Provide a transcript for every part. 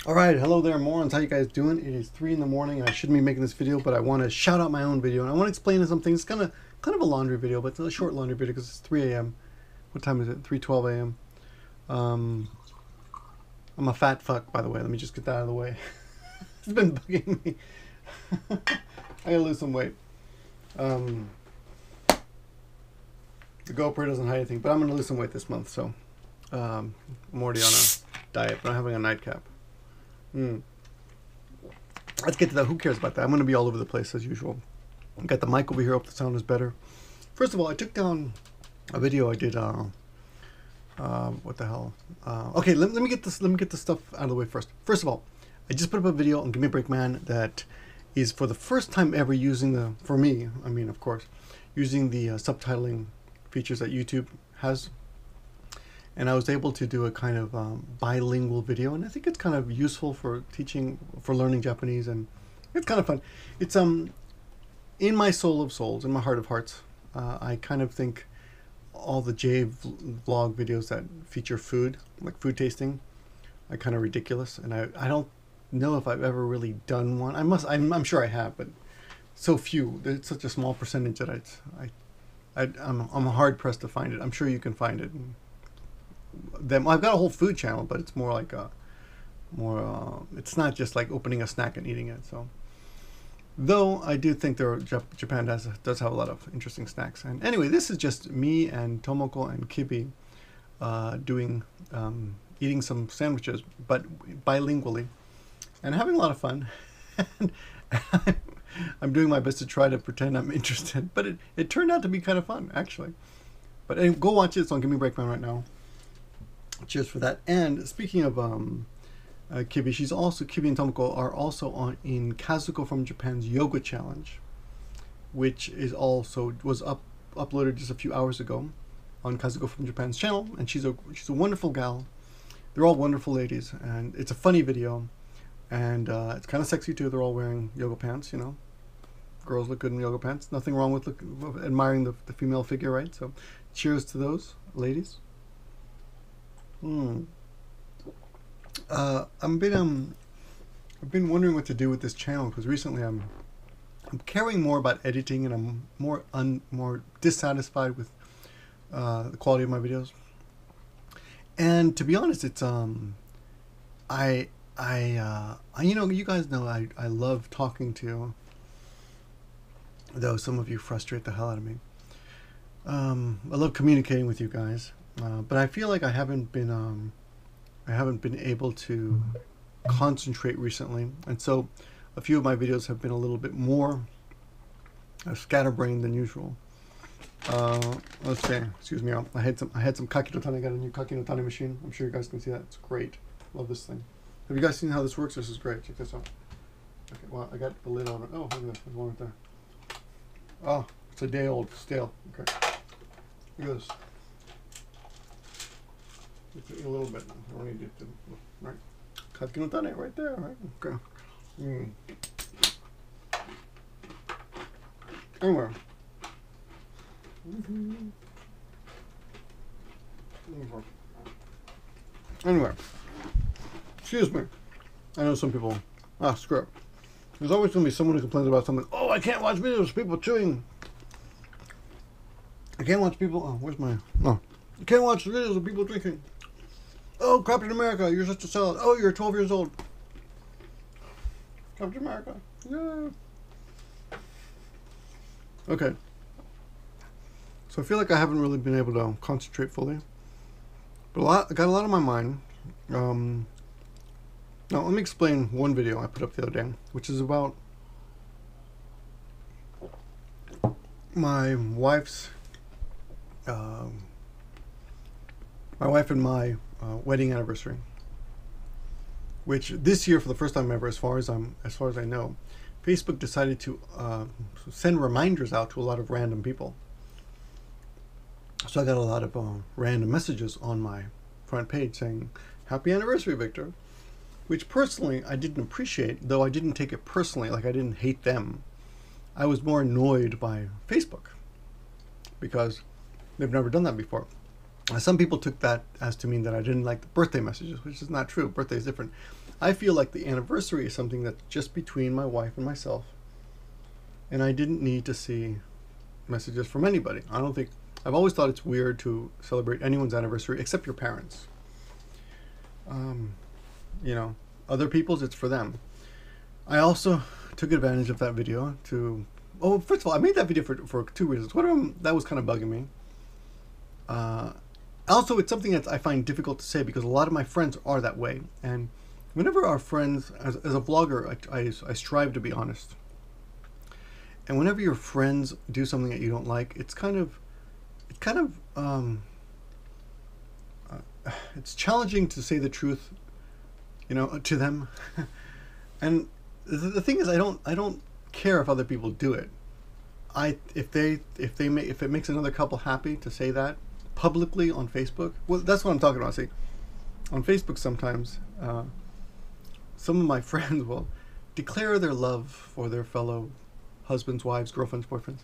Alright, hello there morons, how you guys doing? It is 3 in the morning and I shouldn't be making this video, but I want to shout out my own video and I want to explain something. It's kind of a laundry video, but it's a short laundry video because it's 3 a.m. What time is it? 3:12 a.m. I'm a fat fuck, by the way. Let me just get that out of the way. It's been bugging me. I gotta lose some weight. The GoPro doesn't hide anything, but I'm gonna lose some weight this month, so I'm already on a diet, but I'm having a nightcap. Let's get to that. Who cares about that? I'm going to be all over the place as usual. I've got the mic over here. Hope the sound is better. First of all, I took down a video I did. What the hell? Okay, let me get this. Let me get the stuff out of the way first. First of all, I just put up a video on gimmeabreakman that is for the first time ever using the, for me, I mean, of course, using the subtitling features that YouTube has. And I was able to do a kind of bilingual video, and I think it's kind of useful for teaching, for learning Japanese, and it's kind of fun. It's in my soul of souls, in my heart of hearts, I kind of think all the vlog videos that feature food, like food tasting, are kind of ridiculous, and I don't know if I've ever really done one. I'm sure I have, but so few. It's such a small percentage that I'm hard pressed to find it. I'm sure you can find it. I've got a whole food channel, but it's more like it's not just like opening a snack and eating it. So, though I do think Japan does have a lot of interesting snacks. And anyway, this is just me and Tomoko and Kibi doing eating some sandwiches, but bilingually, and having a lot of fun. And I'm doing my best to try to pretend I'm interested, but it turned out to be kind of fun actually. But anyway, go watch it. It's on gimmeabreakman right now. Cheers for that. And speaking of Kibi, Kibi and Tomoko are also in Kazuko from Japan's yoga challenge, which was uploaded just a few hours ago on Kazuko from Japan's channel, and she's a wonderful gal. They're all wonderful ladies, and it's a funny video, and it's kind of sexy too. They're all wearing yoga pants, you know. Girls look good in yoga pants. Nothing wrong with admiring the female figure, right? So, cheers to those ladies. I've been wondering what to do with this channel, because recently I'm caring more about editing, and I'm more dissatisfied with the quality of my videos. And to be honest, it's you know, you guys know I love talking to you, though some of you frustrate the hell out of me. I love communicating with you guys. But I feel like I haven't been able to concentrate recently, and so a few of my videos have been a little bit more scatterbrained than usual. Let's see. Excuse me. I had some kaki no tane. I got a new kaki no tane machine. I'm sure you guys can see that. It's great. Love this thing. Have you guys seen how this works? This is great. Check this out. Okay. Well, I got the lid on it. Oh, look at that. There's one right there. Oh, it's a day old, stale. Okay. Look at this. A little bit. I don't need it to, right? Kaki no tane right there, right? Okay. Anyway. Anyway. Excuse me. I know some people. Screw it. There's always going to be someone who complains about something. Oh, I can't watch videos of people chewing. I can't watch people. Oh, where's my. No. I can't watch videos of people drinking. Oh, Captain America, you're such a salad. Oh, you're 12 years old. Captain America. Yeah. Okay. So I feel like I haven't really been able to concentrate fully. But I got a lot on my mind. Now, let me explain one video I put up the other day, which is about my wife and my wedding anniversary, which this year, for the first time ever, as far as I know, Facebook decided to send reminders out to a lot of random people. So I got a lot of random messages on my front page saying, "Happy anniversary, Victor," which personally I didn't appreciate, though I didn't take it personally, like I didn't hate them. I was more annoyed by Facebook because they've never done that before. Some people took that as to mean that I didn't like the birthday messages, which is not true. Birthday is different. I feel like the anniversary is something that's just between my wife and myself, and I didn't need to see messages from anybody. I don't think, I've always thought it's weird to celebrate anyone's anniversary except your parents. You know, other people's, it's for them. I also took advantage of that video to, oh, first of all, I made that video for two reasons. One of them, that was kind of bugging me. Also, it's something that I find difficult to say because a lot of my friends are that way. And whenever our friends, as a vlogger, I strive to be honest. And whenever your friends do something that you don't like, it's challenging to say the truth, you know, to them. And the thing is, I don't care if other people do it. If it makes another couple happy to say that publicly on Facebook, well, that's what I'm talking about. See, on Facebook sometimes some of my friends will declare their love for their fellow husbands, wives, girlfriends, boyfriends,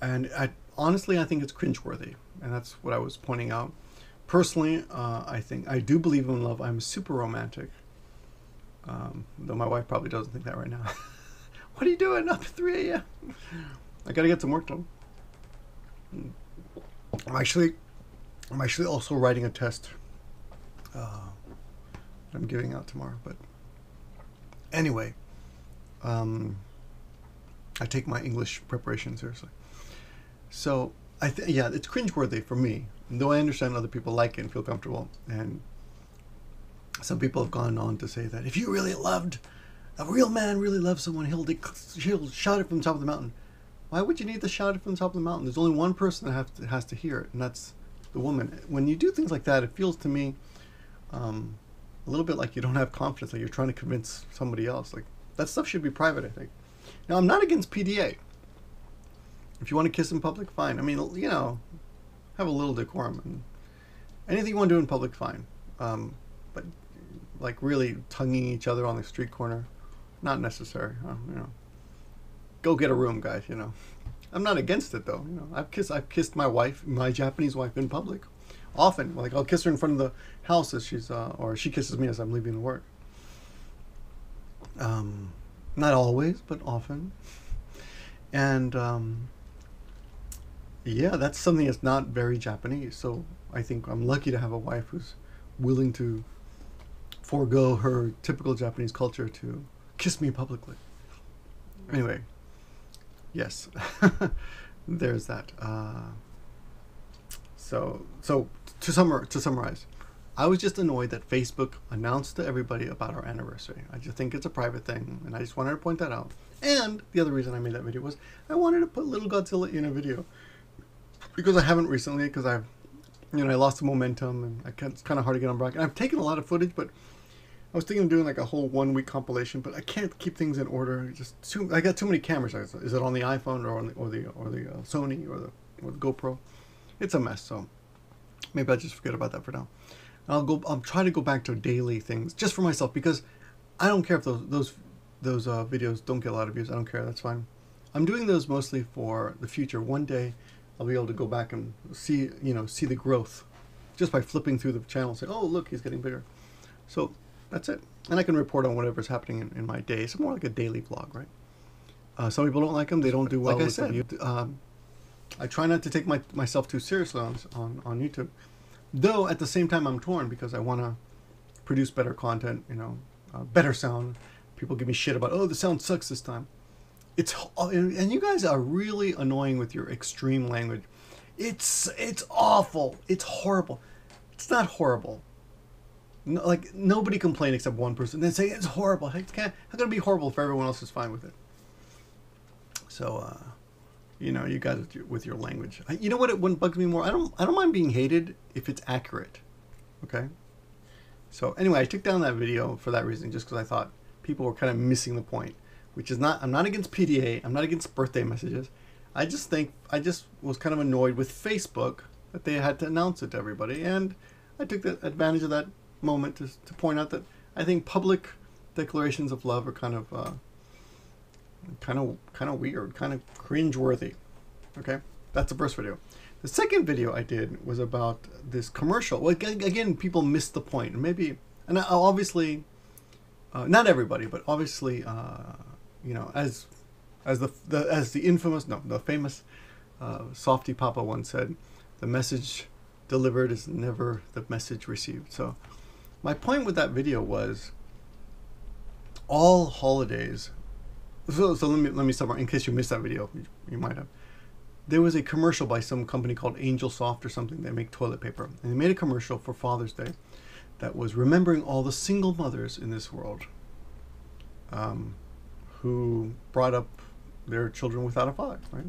and honestly I think it's cringeworthy, and that's what I was pointing out. Personally, I do believe in love. I'm super romantic, though my wife probably doesn't think that right now. What are you doing up at 3 a.m.? I gotta get some work done. I'm actually also writing a test I'm giving out tomorrow. But anyway, I take my English preparation seriously. So yeah, it's cringeworthy for me, though I understand other people like it and feel comfortable. And some people have gone on to say that if you really loved, a real man really loves someone, he'll shout it from the top of the mountain. Why would you need to shout it from the top of the mountain? There's only one person that has to hear it, and that's the woman. When you do things like that, it feels to me a little bit like you don't have confidence, like you're trying to convince somebody else. Like, that stuff should be private, I think. Now, I'm not against PDA. If you want to kiss in public, fine. I mean, you know, have a little decorum. And anything you want to do in public, fine. But like really tonguing each other on the street corner, not necessary. You know, go get a room, guys. You know, I'm not against it though. You know, I've kissed my wife, my Japanese wife, in public, often. Like I'll kiss her in front of the house as she's, or she kisses me as I'm leaving to work. Not always, but often. And yeah, that's something that's not very Japanese. So I think I'm lucky to have a wife who's willing to forego her typical Japanese culture to kiss me publicly. Anyway, yes, there's that. So to summarize, I was just annoyed that Facebook announced to everybody about our anniversary. I just think it's a private thing, and I just wanted to point that out. And the other reason I made that video was I wanted to put Little Godzilla in a video, because I haven't recently, because I lost the momentum, and it's kind of hard to get on bracket. I've taken a lot of footage, but I was thinking of doing like a whole 1 week compilation, but I can't keep things in order. I got too many cameras. Is it on the iPhone or the Sony or the GoPro? It's a mess. So maybe I'll just forget about that for now. I'll try to go back to daily things just for myself, because I don't care if those videos don't get a lot of views. I don't care. That's fine. I'm doing those mostly for the future. One day I'll be able to go back and see the growth just by flipping through the channel and say, oh, look, he's getting bigger. So that's it. And I can report on whatever's happening in my day. It's more like a daily vlog, right? Some people don't like them. They don't do well. Like I said, I try not to take myself too seriously on YouTube. Though at the same time I'm torn, because I want to produce better content, better sound. People give me shit about, oh, the sound sucks this time. And you guys are really annoying with your extreme language. It's awful. It's horrible. It's not horrible. No, like, nobody complained except one person. Then say it's horrible. How can it be horrible if everyone else is fine with it? So, you guys with your language. You know what bugs me more? I don't mind being hated if it's accurate. Okay. So anyway, I took down that video for that reason, just because I thought people were kind of missing the point. Which is not. I'm not against PDA. I'm not against birthday messages. I just was kind of annoyed with Facebook that they had to announce it to everybody, and I took advantage of that moment to point out that I think public declarations of love are kind of weird, kind of cringe-worthy. Okay, that's the first video. The second video I did was about this commercial. Well, again, people missed the point. Maybe, and obviously, not everybody, but obviously, you know, as the infamous, no, the famous Softy Papa once said, the message delivered is never the message received. So my point with that video was all holidays. So let me summarize in case you missed that video. You might have. There was a commercial by some company called Angel Soft or something. They make toilet paper, and they made a commercial for Father's Day that was remembering all the single mothers in this world who brought up their children without a father, right?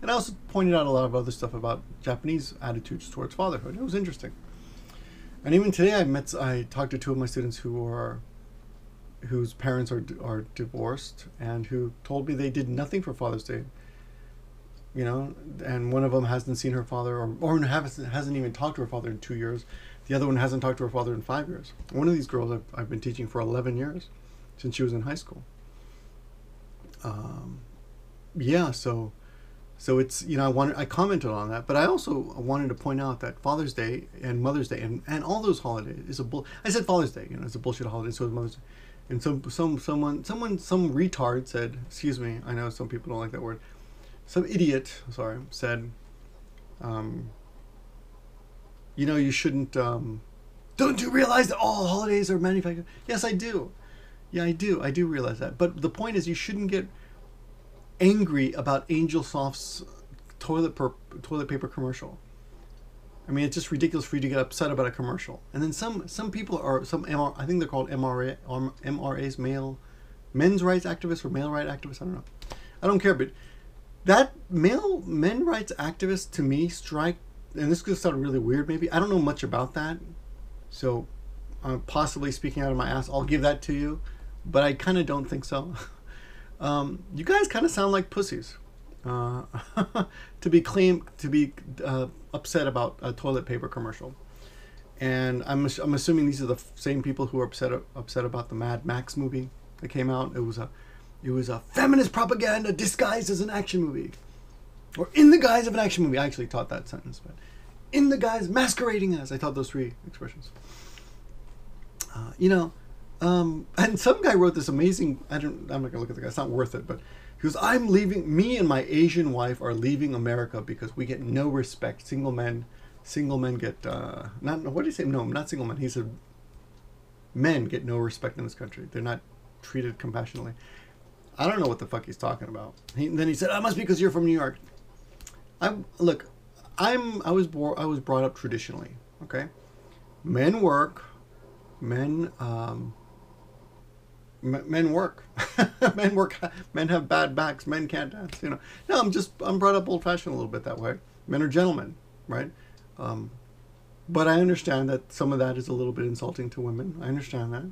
And I also pointed out a lot of other stuff about Japanese attitudes towards fatherhood. It was interesting. And even today, I talked to two of my students whose parents are divorced, and who told me they did nothing for Father's Day. You know, and one of them hasn't seen her father, or hasn't even talked to her father in 2 years. The other one hasn't talked to her father in 5 years. One of these girls I've been teaching for 11 years, since she was in high school. Yeah, so it's, you know, I commented on that, but I also wanted to point out that Father's Day and Mother's Day and all those holidays is I said Father's Day, you know, it's a bullshit holiday, so is Mother's Day. And some retard said, excuse me, I know some people don't like that word. Some idiot, sorry, said, you know, you shouldn't, don't you realize that all holidays are manufactured? Yes, I do. Yeah, I do. I do realize that. But the point is, you shouldn't get angry about Angel Soft's toilet paper commercial. I mean, it's just ridiculous for you to get upset about a commercial. And then some people are, I think they're called MRAs, men's rights activists or male rights activists, I don't know. I don't care, but that men rights activists to me strike, and this could sound really weird maybe, I don't know much about that, so possibly speaking out of my ass, I'll give that to you, but I kind of don't think so. You guys kind of sound like pussies to be upset about a toilet paper commercial. And I'm assuming these are the same people who are upset about the Mad Max movie that came out. It was a feminist propaganda disguised as an action movie. Or in the guise of an action movie. I actually taught that sentence. But in the guise, masquerading as. I taught those three expressions. You know, and some guy wrote this amazing, I'm not going to look at the guy, it's not worth it, but he goes, me and my Asian wife are leaving America because we get no respect. Single men get, what did he say? No, not single men. He said, men get no respect in this country. They're not treated compassionately. I don't know what the fuck he's talking about. Then he said, "I must be because you're from New York." I was brought up traditionally. Okay, men work, men work, men have bad backs, men can't dance. You know, no, I'm brought up old-fashioned a little bit that way. Men are gentlemen, right? But I understand that some of that is a little bit insulting to women. I understand that.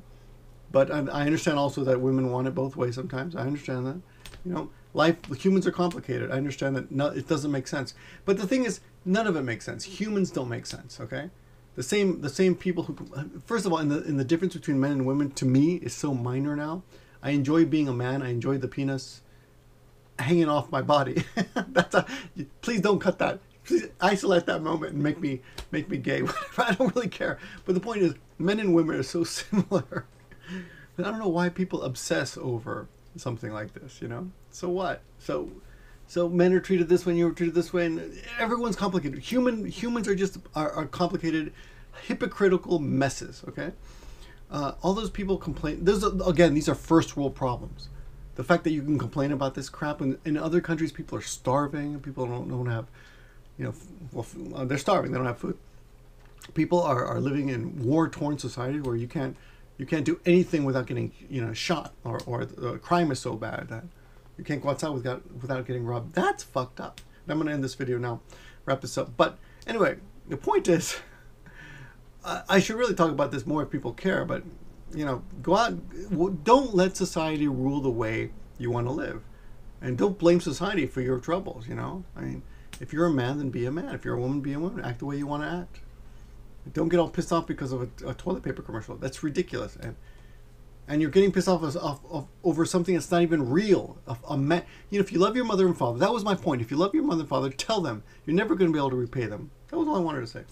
But I understand also that women want it both ways sometimes. I understand that. You know, humans are complicated. I understand that it doesn't make sense. But the thing is, none of it makes sense. Humans don't make sense, okay? The same people who, first of all, in the difference between men and women, to me, is so minor now. I enjoy being a man. I enjoy the penis hanging off my body. Please don't cut that. Please isolate that moment and make me gay. I don't really care. But the point is, men and women are so similar. And I don't know why people obsess over something like this, you know? So what? So men are treated this way and you're treated this way, and everyone's complicated. Humans are just are complicated, hypocritical messes, okay? All those people complain. These are first world problems. The fact that you can complain about this crap, and in other countries people are starving, people don't have, you know, well, they're starving, they don't have food. People are living in war-torn society where you can't do anything without getting, you know, shot, or the crime is so bad that you can't go outside without getting robbed. That's fucked up. And I'm going to end this video now, wrap this up. But anyway, the point is, I should really talk about this more if people care, but, you know, go out, don't let society rule the way you want to live. And don't blame society for your troubles, you know? I mean, if you're a man, then be a man. If you're a woman, be a woman. Act the way you want to act. Don't get all pissed off because of a toilet paper commercial. That's ridiculous. and you're getting pissed off, over something that's not even real. If you love your mother and father, that was my point. If you love your mother and father, tell them. You're never going to be able to repay them. That was all I wanted to say.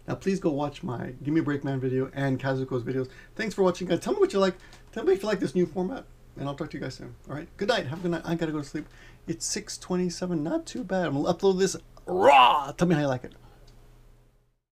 Now, please go watch my Give Me a Break Man video and Kazuko's videos. Thanks for watching, guys. Tell me what you like. Tell me if you like this new format, and I'll talk to you guys soon. All right. Good night. Have a good night. I got to go to sleep. It's 6:27. Not too bad. I'm going to upload this raw. Tell me how you like it.